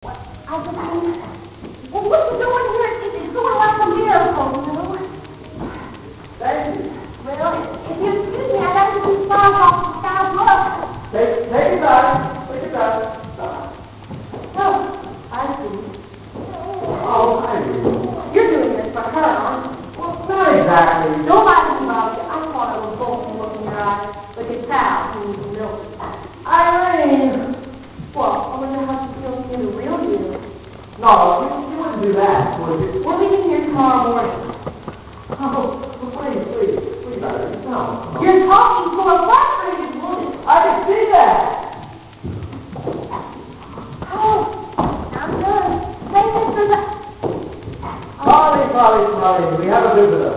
Well, what you doing here? It's going like a miracle, you know? Thank you. Well, if you excuse me, I'd like to keep flying off the sky bluff. Take your time. Take your time. Oh, I see. Oh, I do. You're doing this for her, aren't you? Well, not exactly. Don't lie to me, Bobby. I thought it was both from looking in your eyes, but your pal, who needs milk. Irene! Well, I wonder how she feels being the real you. No, you wouldn't do that, would you? We're leaving here tomorrow morning. Oh, please, Irene. No. You're talking to a frustrated woman. I can see that. Oh, I'm good. Thank you for the... Molly, we have a visitor.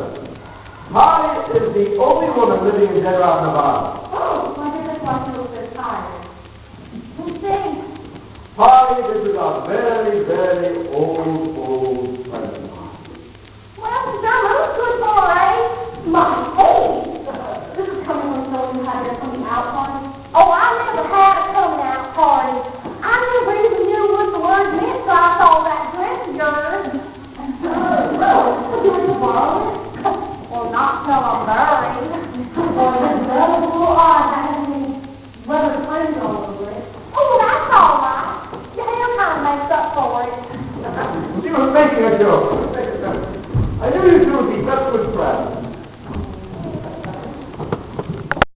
Molly is the only woman living in Dead Rock, Nevada. Oh, I guess that's why she looks so tired. Who's saying? Molly, this is a very, very old friend. Well, John, I'm good for eh? My age. This is coming from someone who had their coming out party. Oh, I never had a coming out party. I never even knew what the word meant, so I saw that dress of yours. Doing the borrowing? Well, not till I'm buried. Or this little blue eye that has any leather fringe all over it. Oh, that's all right. Your hair kind of makes up for it. She was making a joke.